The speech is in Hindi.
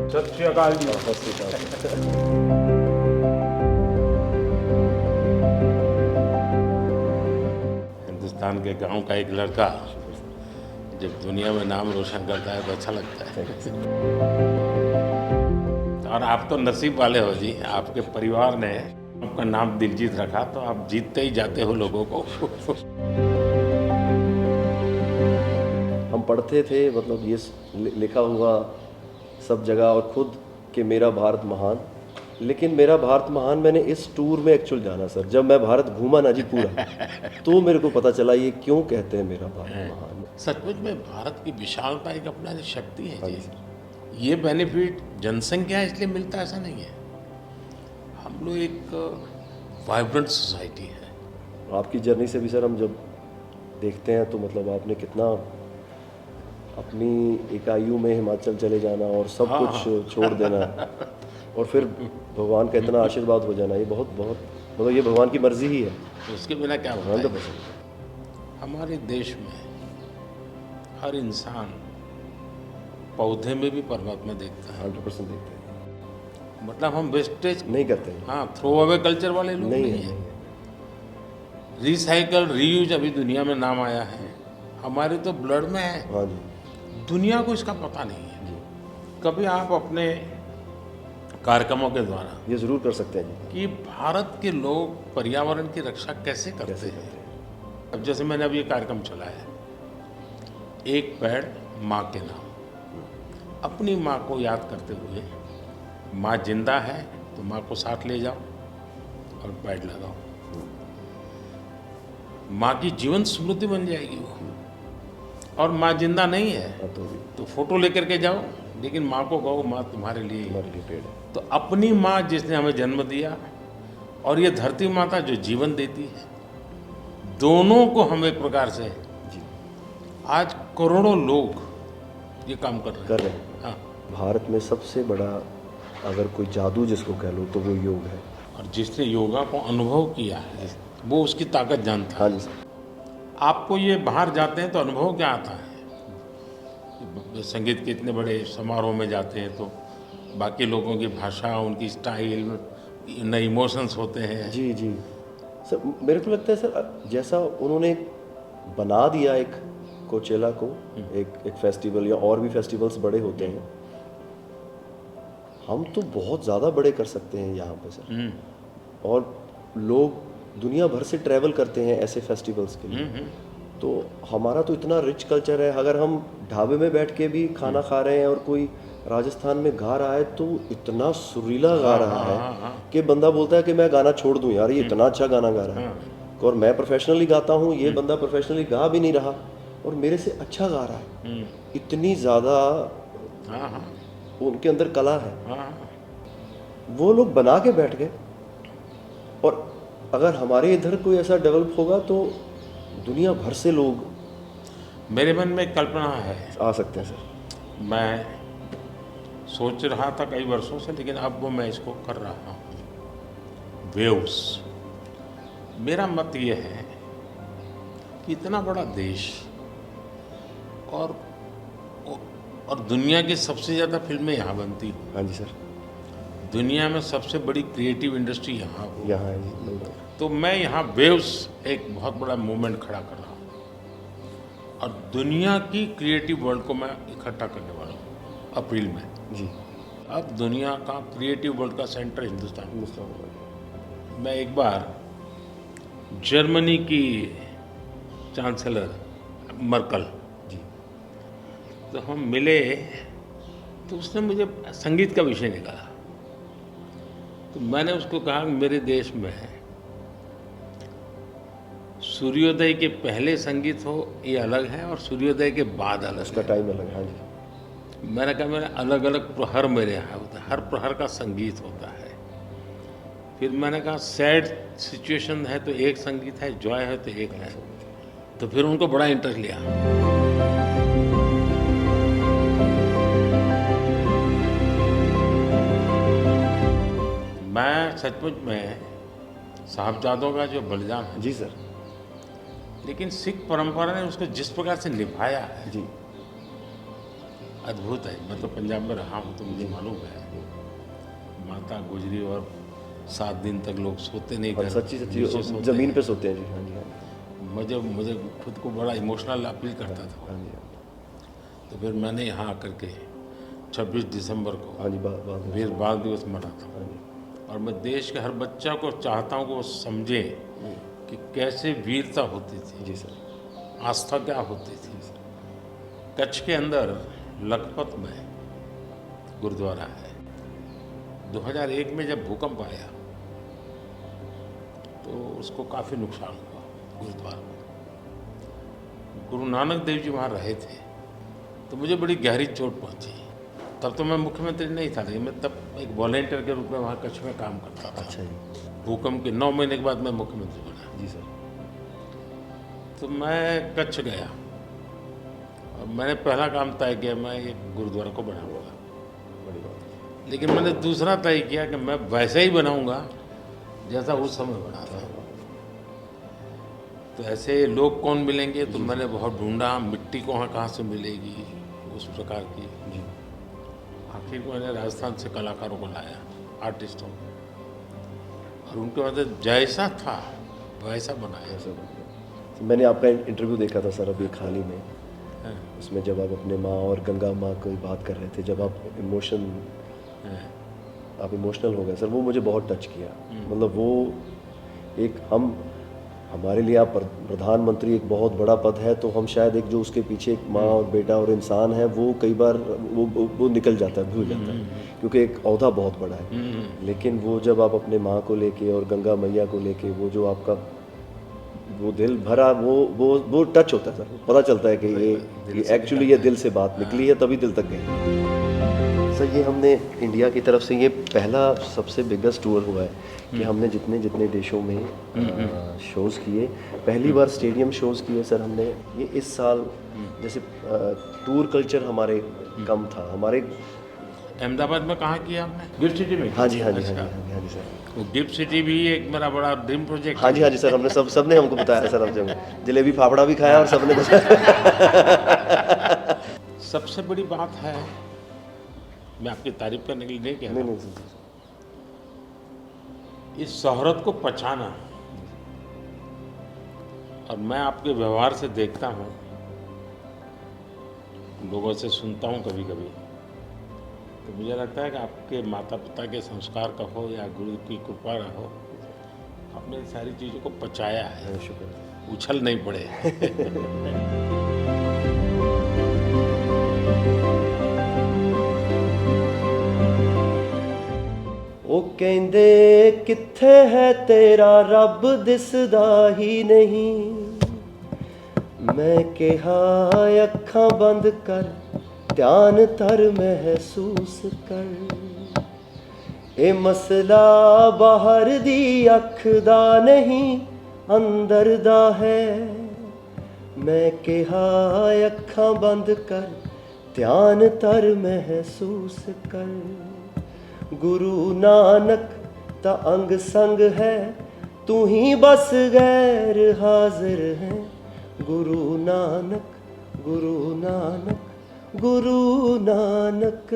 सत श्री अकाल जी। सत श्री अकाल। हिंदुस्तान के गांव का एक लड़का जब दुनिया में नाम रोशन करता है तो अच्छा लगता है। और आप तो नसीब वाले हो जी, आपके परिवार ने आपका नाम दिलजीत रखा तो आप जीतते ही जाते हो लोगों को। हम पढ़ते थे, मतलब ये लिखा हुआ सब जगह और खुद कि मेरा भारत महान, लेकिन मेरा भारत महान मैंने इस टूर में एक्चुअल जाना सर। जब मैं भारत घूमा ना जी पूरा, तो मेरे को पता चला ये क्यों कहते हैं मेरा भारत महान। सचमुच में भारत की विशालता एक अपना शक्ति है जी। ये बेनिफिट जनसंख्या इसलिए मिलता है ऐसा नहीं है, हम लोग एक वाइब्रेंट सोसाइटी है। आपकी जर्नी से भी सर हम जब देखते हैं तो मतलब आपने कितना अपनी इकाइयों में हिमाचल चले जाना और सब कुछ छोड़ देना और फिर भगवान का इतना आशीर्वाद हो जाना, ये बहुत बहुत मतलब ये भगवान की मर्जी ही है। उसके बिना क्या होता है? 100%। हमारे देश में हर इंसान पौधे में भी परमात्मा देखता है। 100% देखते हैं, मतलब हम वेस्टेज नहीं करते हैं। हाँ, थ्रो अवे कल्चर वाले लोग नहीं हैं। रिसाइकल रीयूज अभी दुनिया में नाम आया है, हमारे तो ब्लड में है। हाँ जी, दुनिया को इसका पता नहीं है। कभी आप अपने कार्यक्रमों के द्वारा ये ज़रूर कर सकते हैं जी। कि भारत के लोग पर्यावरण की रक्षा कैसे करते हैं। अब जैसे मैंने अभी ये कार्यक्रम चलाया, एक पेड़ माँ के नाम, अपनी माँ को याद करते हुए, माँ जिंदा है तो माँ को साथ ले जाओ और पेड़ लगाओ, माँ की जीवन स्मृति बन जाएगी वो। और माँ जिंदा नहीं है तो फोटो लेकर के जाओ, लेकिन माँ को कहो माँ तुम्हारे लिए पेड़ है। तो अपनी माँ जिसने हमें जन्म दिया और ये धरती माता जो जीवन देती है, दोनों को हम एक प्रकार से जी आज करोड़ों लोग ये काम कर रहे हैं। हाँ, भारत में सबसे बड़ा अगर कोई जादू जिसको कह लो तो वो योग है। और जिसने योगा को अनुभव किया है वो उसकी ताकत जानता है। हाँ जी सर। आपको ये बाहर जाते हैं तो अनुभव क्या आता है? संगीत के इतने बड़े समारोह में जाते हैं तो बाकी लोगों की भाषा, उनकी स्टाइल, नए इमोशंस होते हैं। जी जी सर, मेरे को लगता है सर जैसा उन्होंने बना दिया एक कोचेला को एक फेस्टिवल, या और भी फेस्टिवल्स बड़े होते हैं, हम तो बहुत ज़्यादा बड़े कर सकते हैं यहाँ पे सर। और लोग दुनिया भर से ट्रैवल करते हैं ऐसे फेस्टिवल्स के लिए। तो हमारा तो इतना रिच कल्चर है, अगर हम ढाबे में बैठ के भी खाना खा रहे हैं और कोई राजस्थान में गा रहा है तो इतना सुरीला गा रहा है कि बंदा बोलता है कि मैं गाना छोड़ दूं यार, ये इतना अच्छा गाना गा रहा है। और मैं प्रोफेशनली गाता हूँ, ये बंदा प्रोफेशनली गा भी नहीं रहा और मेरे से अच्छा गा रहा है। इतनी ज़्यादा उनके अंदर कला है। वो लोग बना के बैठ गए, और अगर हमारे इधर कोई ऐसा डेवलप होगा तो दुनिया भर से लोग, मेरे मन में कल्पना है, आ सकते हैं सर। मैं सोच रहा था कई वर्षों से, लेकिन अब वो मैं इसको कर रहा हूँ। वेव्स, मेरा मत ये है कि इतना बड़ा देश और दुनिया की सबसे ज़्यादा फिल्में यहाँ बनती हैं। हाँ जी सर। दुनिया में सबसे बड़ी क्रिएटिव इंडस्ट्री यहाँ हो, यहाँ है जी। तो मैं यहाँ वेव्स एक बहुत बड़ा मूवमेंट खड़ा कर रहा हूँ और दुनिया की क्रिएटिव वर्ल्ड को मैं इकट्ठा करने वाला हूँ अप्रैल में जी। अब दुनिया का क्रिएटिव वर्ल्ड का सेंटर हिंदुस्तान। मैं एक बार जर्मनी की चांसलर मर्कल जी, तो हम मिले, तो उसने मुझे संगीत का विषय निकाला। तो मैंने उसको कहा कि मेरे देश में सूर्योदय के पहले संगीत हो ये अलग है और सूर्योदय के बाद अलग उसका है। टाइम अलग है। हाँ जी। मैंने कहा मेरे अलग अलग प्रहर मेरे यहाँ होता है, हर प्रहर का संगीत होता है। फिर मैंने कहा सैड सिचुएशन है तो एक संगीत है, जॉय है तो एक है। तो फिर उनको बड़ा इंटरेस्ट लिया। मैं सचमुच में साहबजादों का जो बलिदान है जी सर। लेकिन सिख परंपरा ने उसको जिस प्रकार से निभाया है, जी अद्भुत है। मैं तो पंजाब में रहा हूँ तो मुझे मालूम है, माता गुजरी और 7 दिन तक लोग सोते नहीं, और घर सच्ची नीचे सच्ची सोते ज़मीन हैं। पे सोते हैं जी। हाँ जी, हाँ जी, मुझे खुद को बड़ा इमोशनल अपील करता था। हाँ जी, हाँ जी, तो फिर मैंने यहाँ आकर के 26 दिसंबर को हाँ जी, बाद में। वीर बाल दिवस मना था। हाँ जी, और मैं देश के हर बच्चा को चाहता हूँ कि वो समझे कि कैसे वीरता होती थी, जी सर। आस्था क्या होती थी। कच्छ के अंदर लखपत में गुरुद्वारा है। 2001 में जब भूकंप आया तो उसको काफ़ी नुकसान हुआ गुरुद्वारा को। गुरु नानक देव जी वहाँ रहे थे तो मुझे बड़ी गहरी चोट पहुँची। तब तो मैं मुख्यमंत्री नहीं था, लेकिन मैं तब एक वॉलेंटियर के रूप में वहाँ कच्छ में काम करता था। अच्छा जी। भूकंप के 9 महीने के बाद मैं मुख्यमंत्री बना। जी सर। तो मैं कच्छ गया और मैंने पहला काम तय किया, मैं एक गुरुद्वारा को बनाऊंगा। बड़ी बात है। लेकिन मैंने दूसरा तय किया कि मैं वैसे ही बनाऊंगा जैसा उस समय बना था। तो ऐसे लोग कौन मिलेंगे, तो मैंने बहुत ढूंढा मिट्टी कहाँ से मिलेगी उस प्रकार की। जी। आखिर को मैंने राजस्थान से कलाकारों को लाया, आर्टिस्टों को, और उनके बाद जैसा था वैसा बनाया। ऐसा बन गया। तो मैंने आपका इंटरव्यू देखा था सर अभी हाल ही में, हाँ, उसमें जब आप अपने माँ और गंगा माँ की बात कर रहे थे, जब आप हाँ, इमोशनल हो गए सर, वो मुझे बहुत टच किया। मतलब वो एक हमारे लिए आप प्रधानमंत्री एक बहुत बड़ा पद है, तो हम शायद एक जो उसके पीछे एक माँ और बेटा और इंसान है, वो कई बार वो निकल जाता है, भूल जाता है, क्योंकि एक ओहदा बहुत बड़ा है। लेकिन वो जब आप अपने माँ को लेके और गंगा मैया को लेके, वो जो आपका वो दिल भरा, वो टच होता है सर। पता चलता है कि ये एक्चुअली ये दिल से बात निकली है, तभी दिल तक गई। सर ये हमने इंडिया की तरफ से ये पहला सबसे बिगेस्ट टूर हुआ है कि हमने जितने देशों में शोज़ किए, पहली बार स्टेडियम शोज़ किए सर हमने। ये इस साल जैसे टूर कल्चर हमारे कम था हमारे। अहमदाबाद में कहाँ किया आपने? गिफ्ट सिटी में? हाँ जी, हाँ जी, अच्छा। हाँ जी, हाँ जी सर। वो गिफ्ट सिटी भी एक मेरा बड़ा ड्रीम प्रोजेक्ट हाँ जी, हाँ जी सर, हमने सबने हमको बताया सर, हमसे जलेबी फाफड़ा भी खाया और सबने बताया। सबसे बड़ी बात है, मैं आपकी तारीफ करने के लिए नहीं कह रहा, नहीं सर। इस शोहरत को पहचाना। और मैं आपके व्यवहार से देखता हूँ, लोगों से सुनता हूँ कभी कभी, तो मुझे लगता है कि आपके माता पिता के संस्कार का हो या गुरु की कृपा का हो, आपने इन सारी चीज़ों को पचाया है, शुक्र। उछल नहीं पड़े। ਉਹ ਕਹਿੰਦੇ ਕਿੱਥੇ ਹੈ ਤੇਰਾ ਰੱਬ ਦਿਸਦਾ ਹੀ ਨਹੀਂ। ਮੈਂ ਕਿਹਾ ਅੱਖਾਂ ਬੰਦ ਕਰ, ਧਿਆਨ ਧਰ ਮਹਿਸੂਸ ਕਰ। ਇਹ ਮਸਲਾ ਬਾਹਰ ਦੀ ਅੱਖ ਦਾ ਨਹੀਂ, ਅੰਦਰ ਦਾ ਹੈ। ਮੈਂ ਕਿਹਾ ਅੱਖਾਂ ਬੰਦ ਕਰ, ਧਿਆਨ ਧਰ ਮਹਿਸੂਸ ਕਰ। गुरु नानक ता अंग संग है, तू ही बस गैर हाजिर है। गुरु नानक, गुरु नानक, गुरु नानक।